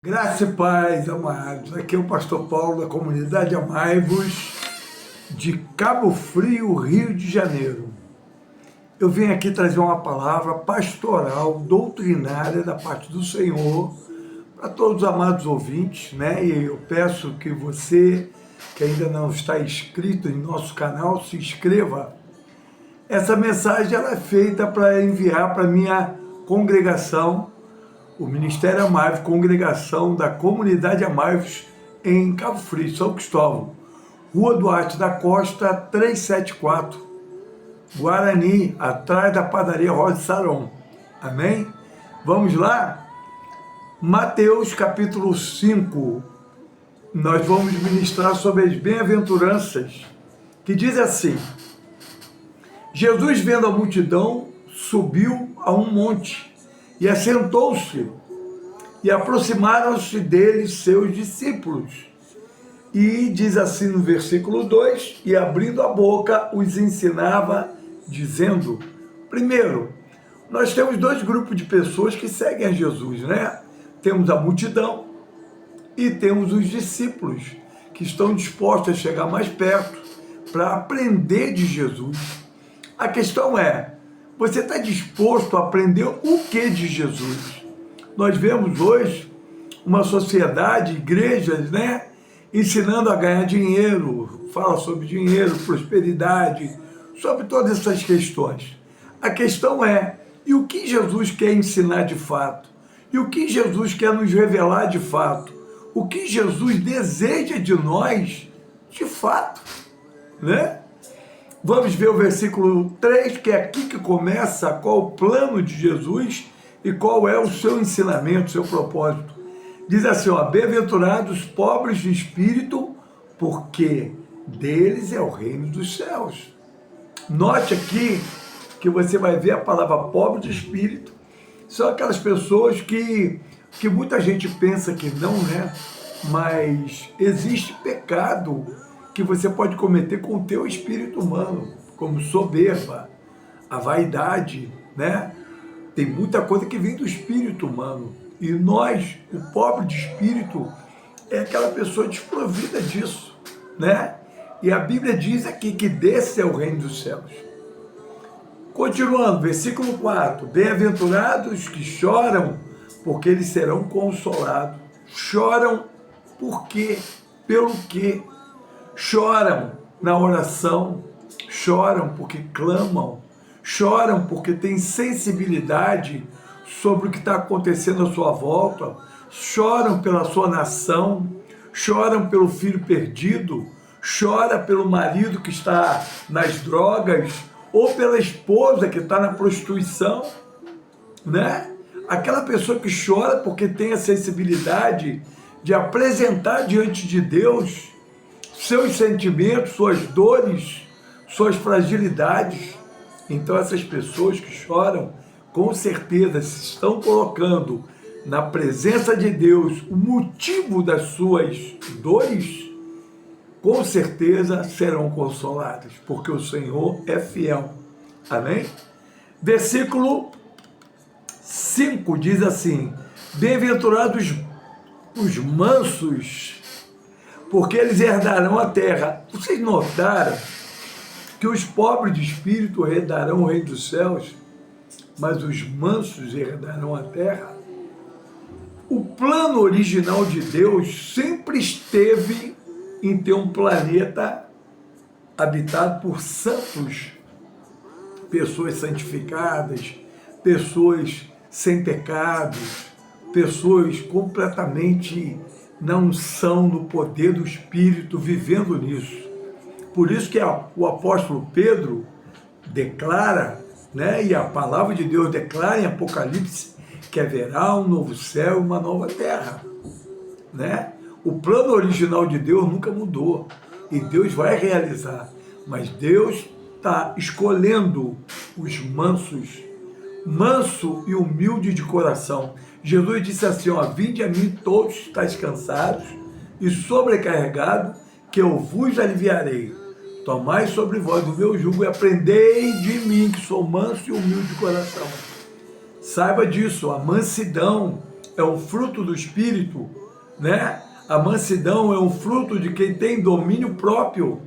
Graça e paz, amados. Aqui é o pastor Paulo da comunidade Amai-vos de Cabo Frio, Rio de Janeiro. Eu vim aqui trazer uma palavra pastoral, doutrinária da parte do Senhor para todos os amados ouvintes, né? E eu peço que você, que ainda não está inscrito em nosso canal, se inscreva. Essa mensagem ela é feita para enviar para minha congregação, o Ministério Amai-vos, congregação da comunidade Amai-vos em Cabo Frio, São Cristóvão, Rua Duarte da Costa, 374, Guarani, atrás da padaria Rosa Saron. Amém? Vamos lá? Mateus capítulo 5, nós vamos ministrar sobre as bem-aventuranças, que diz assim: Jesus, vendo a multidão, subiu a um monte e assentou-se, e aproximaram-se dele seus discípulos. E diz assim no versículo 2, e abrindo a boca os ensinava, dizendo. Primeiro, nós temos dois grupos de pessoas que seguem a Jesus, né? Temos a multidão e temos os discípulos, que estão dispostos a chegar mais perto para aprender de Jesus. A questão é, você está disposto a aprender o que de Jesus? Nós vemos hoje uma sociedade, igrejas, né, ensinando a ganhar dinheiro, fala sobre dinheiro, prosperidade, sobre todas essas questões. A questão é, e o que Jesus quer ensinar de fato? E o que Jesus quer nos revelar de fato? O que Jesus deseja de nós de fato, né? Vamos ver o versículo 3, que é aqui que começa qual o plano de Jesus e qual é o seu ensinamento, o seu propósito. Diz assim, ó, bem-aventurados pobres de espírito, porque deles é o reino dos céus. Note aqui que você vai ver a palavra pobre de espírito, são aquelas pessoas que muita gente pensa que não, né? Mas existe pecado que você pode cometer com o teu espírito humano, como soberba, a vaidade, né? Tem muita coisa que vem do espírito humano. E nós, o pobre de espírito, é aquela pessoa desprovida disso, né? E a Bíblia diz aqui que desse é o reino dos céus. Continuando, versículo 4. Bem-aventurados que choram, porque eles serão consolados. Choram por quê? Pelo quê? Choram na oração, choram porque clamam, choram porque têm sensibilidade sobre o que está acontecendo à sua volta, choram pela sua nação, choram pelo filho perdido, choram pelo marido que está nas drogas, ou pela esposa que está na prostituição, né? Aquela pessoa que chora porque tem a sensibilidade de apresentar diante de Deus seus sentimentos, suas dores, suas fragilidades. Então essas pessoas que choram, com certeza se estão colocando na presença de Deus o motivo das suas dores, com certeza serão consoladas, porque o Senhor é fiel. Amém? Versículo 5 diz assim, bem-aventurados os mansos, porque eles herdarão a terra. Vocês notaram que os pobres de espírito herdarão o reino dos céus, mas os mansos herdarão a terra? O plano original de Deus sempre esteve em ter um planeta habitado por santos, pessoas santificadas, pessoas sem pecados, pessoas completamente na unção, no poder do Espírito, vivendo nisso. Por isso que o apóstolo Pedro declara, né, e a palavra de Deus declara em Apocalipse, que haverá um novo céu e uma nova terra, né? O plano original de Deus nunca mudou, e Deus vai realizar, mas Deus está escolhendo os mansos, manso e humilde de coração. Jesus disse assim, ó, vinde a mim todos estáis cansados e sobrecarregados, que eu vos aliviarei. Tomai sobre vós o meu jugo e aprendei de mim, que sou manso e humilde de coração. Saiba disso, a mansidão é um fruto do Espírito, né? A mansidão é um fruto de quem tem domínio próprio,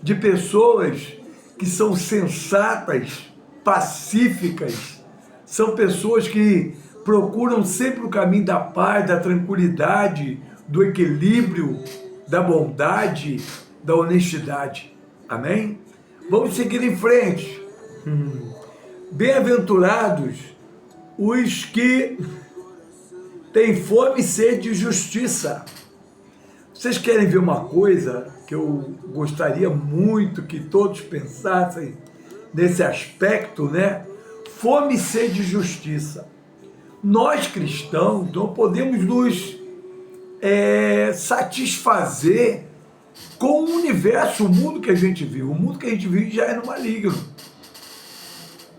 de pessoas que são sensatas, pacíficas, são pessoas que procuram sempre o caminho da paz, da tranquilidade, do equilíbrio, da bondade, da honestidade. Amém? Vamos seguir em frente. Bem-aventurados os que têm fome e sede de justiça. Vocês querem ver uma coisa que eu gostaria muito que todos pensassem nesse aspecto, né? Fome e sede de justiça. Nós cristãos não podemos nos satisfazer com o universo, o mundo que a gente vive. O mundo que a gente vive já é no maligno.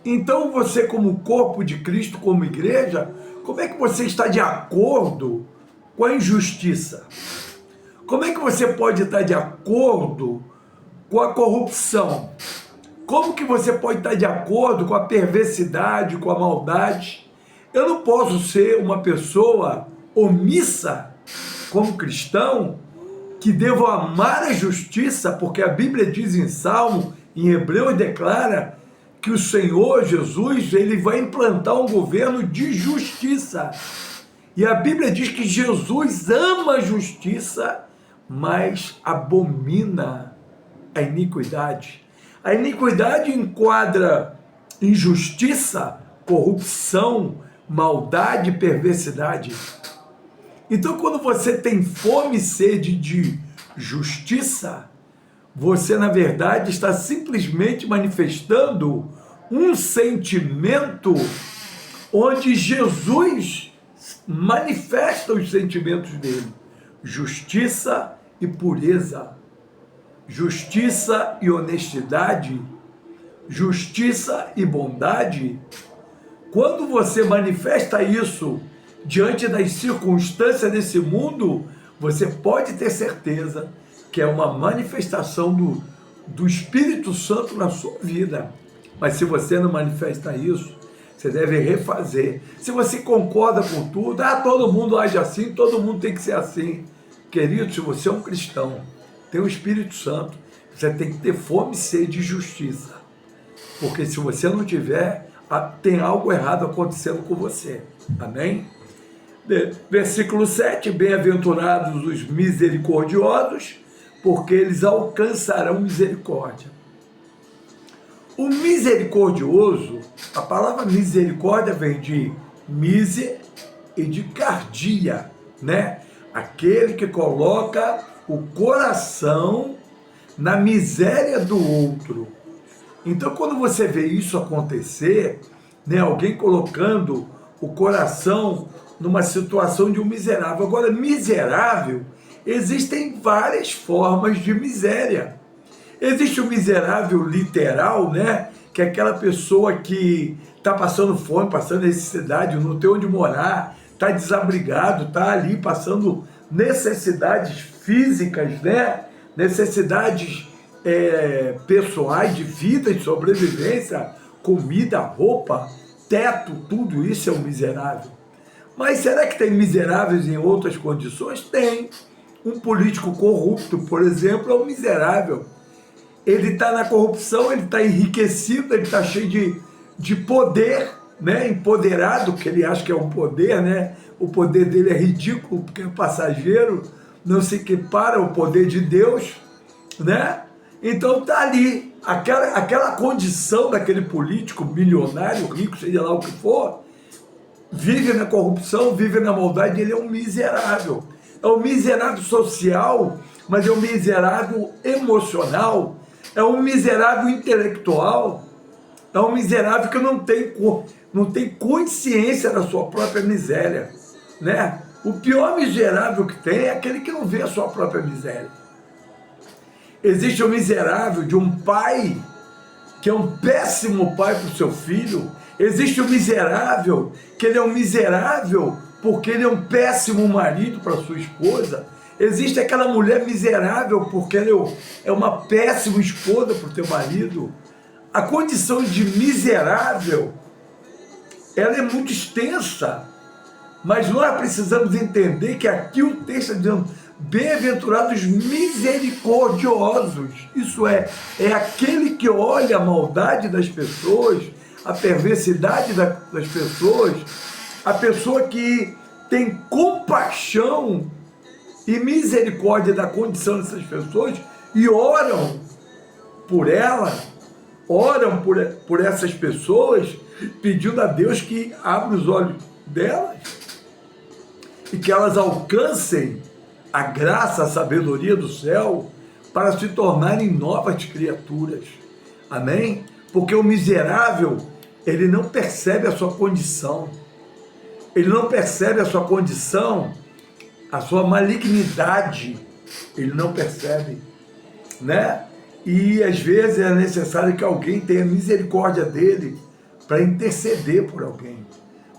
Então você, como corpo de Cristo, como igreja, como é que você está de acordo com a injustiça? Como é que você pode estar de acordo com a corrupção? Como que você pode estar de acordo com a perversidade, com a maldade? Eu não posso ser uma pessoa omissa como cristão, que devo amar a justiça, porque a Bíblia diz em Salmo, em Hebreus declara que o Senhor Jesus, ele vai implantar um governo de justiça. E a Bíblia diz que Jesus ama a justiça, mas abomina a iniquidade. A iniquidade enquadra injustiça, corrupção, maldade e perversidade. Então, quando você tem fome e sede de justiça, você, na verdade, está simplesmente manifestando um sentimento onde Jesus manifesta os sentimentos dele. Justiça e pureza, justiça e honestidade, justiça e bondade. Quando você manifesta isso diante das circunstâncias desse mundo, você pode ter certeza que é uma manifestação do Espírito Santo na sua vida. Mas se você não manifesta isso, você deve refazer. Se você concorda com tudo, todo mundo age assim, todo mundo tem que ser assim. Querido, se você é um cristão, tem o Espírito Santo, você tem que ter fome e sede de justiça. Porque se você não tiver, tem algo errado acontecendo com você. Amém? Versículo 7, bem-aventurados os misericordiosos, porque eles alcançarão misericórdia. O misericordioso, a palavra misericórdia vem de mise e de cardia, né? Aquele que coloca o coração na miséria do outro. Então, quando você vê isso acontecer, né, alguém colocando o coração numa situação de um miserável. Agora, miserável, existem várias formas de miséria. Existe o miserável literal, né? Que é aquela pessoa que está passando fome, passando necessidade, não tem onde morar, está desabrigado, está ali passando necessidades físicas, né? Necessidades pessoais, de vida, de sobrevivência, comida, roupa, teto, tudo isso é um miserável. Mas será que tem miseráveis em outras condições? Tem. Um político corrupto, por exemplo, é um miserável. Ele está na corrupção, ele está enriquecido, ele está cheio de poder, né? Empoderado, que ele acha que é um poder, né? O poder dele é ridículo, porque é passageiro, não se equipara ao poder de Deus, né? Então está ali, aquela condição daquele político milionário, rico, seja lá o que for, vive na corrupção, vive na maldade, ele é um miserável. É um miserável social, mas é um miserável emocional, é um miserável intelectual, é um miserável que não tem consciência da sua própria miséria, né? O pior miserável que tem é aquele que não vê a sua própria miséria. Existe o miserável de um pai que é um péssimo pai para o seu filho. Existe o miserável, que ele é um miserável porque ele é um péssimo marido para sua esposa. Existe aquela mulher miserável porque ela é uma péssima esposa para o teu marido. A condição de miserável, ela é muito extensa. Mas nós precisamos entender que aqui o texto está dizendo, bem-aventurados misericordiosos. Isso é aquele que olha a maldade das pessoas, a perversidade das pessoas, a pessoa que tem compaixão e misericórdia da condição dessas pessoas e oram por ela, oram por essas pessoas, pedindo a Deus que abra os olhos delas e que elas alcancem a graça, a sabedoria do céu para se tornarem novas criaturas. Amém? Porque o miserável, ele não percebe a sua condição. Ele não percebe a sua condição, a sua malignidade. Ele não percebe, né? E às vezes é necessário que alguém tenha misericórdia dele para interceder por alguém.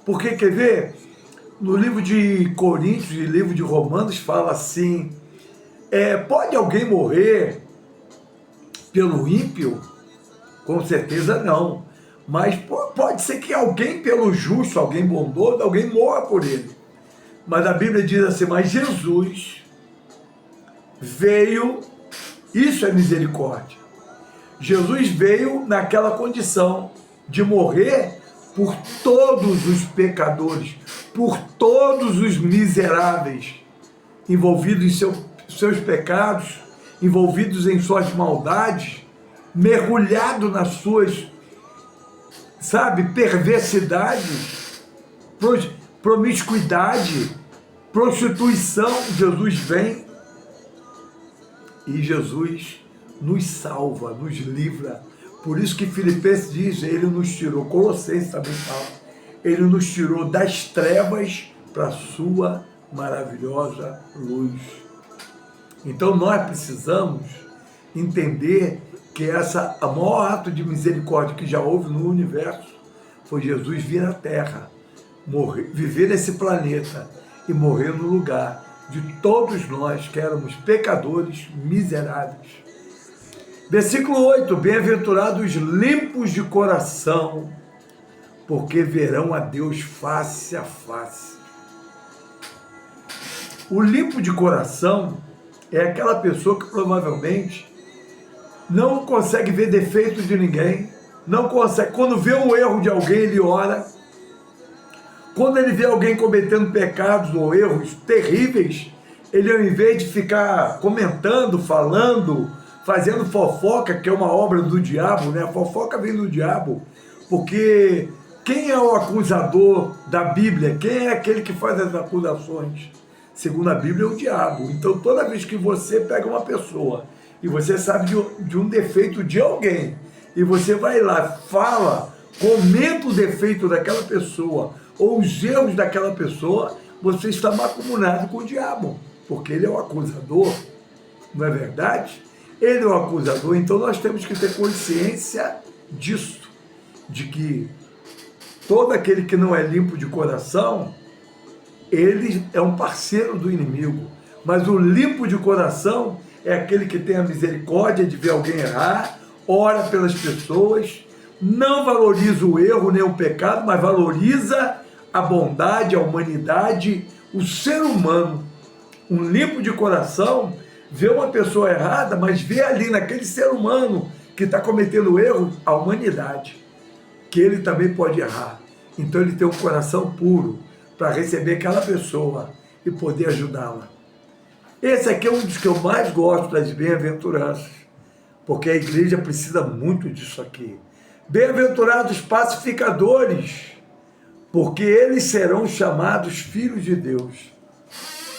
Porque, quer ver? No livro de Coríntios e livro de Romanos fala assim, pode alguém morrer pelo ímpio? Com certeza não. Mas pode ser que alguém pelo justo, alguém bondoso, alguém morra por ele. Mas a Bíblia diz assim, mas Jesus veio, isso é misericórdia. Jesus veio naquela condição de morrer por todos os pecadores, por todos os miseráveis, envolvidos em seus pecados, envolvidos em suas maldades, mergulhado nas suas, perversidades, promiscuidade, prostituição. Jesus vem e Jesus nos salva, nos livra. Por isso que Filipenses diz, ele nos tirou, Colossenses também fala, ele nos tirou das trevas para a sua maravilhosa luz. Então nós precisamos entender que o maior ato de misericórdia que já houve no universo foi Jesus vir à Terra, viver nesse planeta e morrer no lugar de todos nós que éramos pecadores miseráveis. Versículo 8, bem-aventurados limpos de coração, porque verão a Deus face a face. O limpo de coração é aquela pessoa que provavelmente não consegue ver defeitos de ninguém, não consegue, quando vê um erro de alguém, ele ora. Quando ele vê alguém cometendo pecados ou erros terríveis, ele, ao invés de ficar comentando, falando, fazendo fofoca, que é uma obra do diabo, né? A fofoca vem do diabo, porque quem é o acusador da Bíblia? Quem é aquele que faz as acusações? Segundo a Bíblia, é o diabo. Então, toda vez que você pega uma pessoa e você sabe de um defeito de alguém, e você vai lá, fala, comenta o defeito daquela pessoa, ou os erros daquela pessoa, você está mancomunado com o diabo, porque ele é o acusador, não é verdade? Ele é o acusador, então nós temos que ter consciência disso, de que todo aquele que não é limpo de coração, ele é um parceiro do inimigo. Mas o limpo de coração é aquele que tem a misericórdia de ver alguém errar, ora pelas pessoas, não valoriza o erro nem o pecado, mas valoriza a bondade, a humanidade, o ser humano. Um limpo de coração vê uma pessoa errada, mas vê ali naquele ser humano que está cometendo erro, a humanidade, que ele também pode errar. Então ele tem um coração puro para receber aquela pessoa e poder ajudá-la. Esse aqui é um dos que eu mais gosto das bem-aventuranças, porque a igreja precisa muito disso aqui. Bem-aventurados pacificadores, porque eles serão chamados filhos de Deus.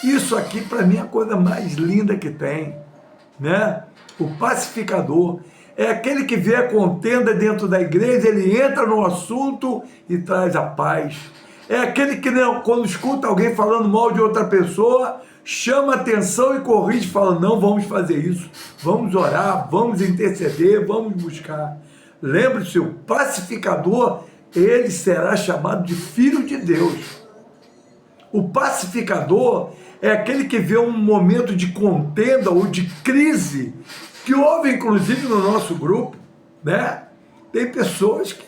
Isso aqui para mim é a coisa mais linda que tem, né? O pacificador é aquele que vê a contenda dentro da igreja, ele entra no assunto e traz a paz. É aquele que, não, quando escuta alguém falando mal de outra pessoa, chama atenção e corrige, fala, não vamos fazer isso, vamos orar, vamos interceder, vamos buscar. Lembre-se, o pacificador, ele será chamado de filho de Deus. O pacificador é aquele que vê um momento de contenda ou de crise, que houve inclusive no nosso grupo, né? Tem pessoas que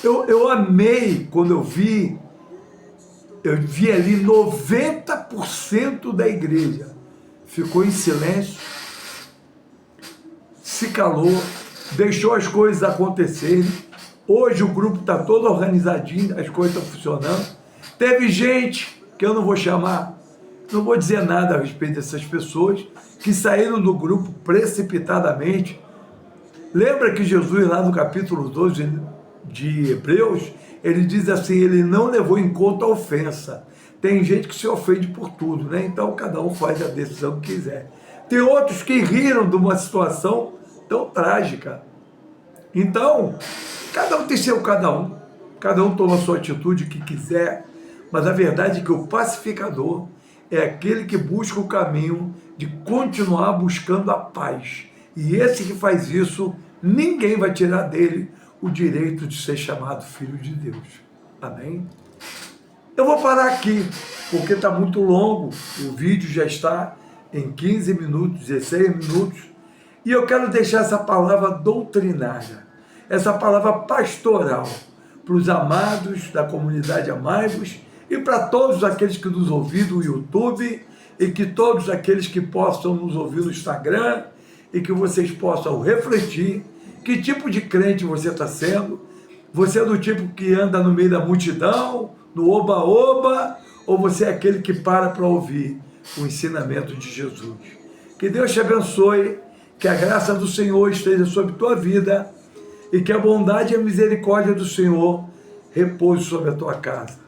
eu amei quando eu vi eu vi ali 90% da igreja ficou em silêncio, se calou, deixou as coisas acontecerem. Hoje o grupo está todo organizadinho, as coisas estão funcionando. Teve gente, que eu não vou chamar, não vou dizer nada a respeito dessas pessoas, que saíram do grupo precipitadamente. Lembra que Jesus, lá no capítulo 12 de Hebreus, ele diz assim, ele não levou em conta a ofensa. Tem gente que se ofende por tudo, né? Então cada um faz a decisão que quiser. Tem outros que riram de uma situação tão trágica. Então, cada um tem seu cada um toma a sua atitude que quiser, mas a verdade é que o pacificador é aquele que busca o caminho de continuar buscando a paz. E esse que faz isso, ninguém vai tirar dele o direito de ser chamado filho de Deus. Amém? Eu vou parar aqui, porque está muito longo, o vídeo já está em 15 minutos, 16 minutos, e eu quero deixar essa palavra doutrinária, essa palavra pastoral, para os amados da comunidade Amai-vos e para todos aqueles que nos ouvem no YouTube e que todos aqueles que possam nos ouvir no Instagram e que vocês possam refletir que tipo de crente você está sendo. Você é do tipo que anda no meio da multidão, no oba-oba, ou você é aquele que para ouvir o ensinamento de Jesus? Que Deus te abençoe, que a graça do Senhor esteja sobre tua vida e que a bondade e a misericórdia do Senhor repouse sobre a tua casa.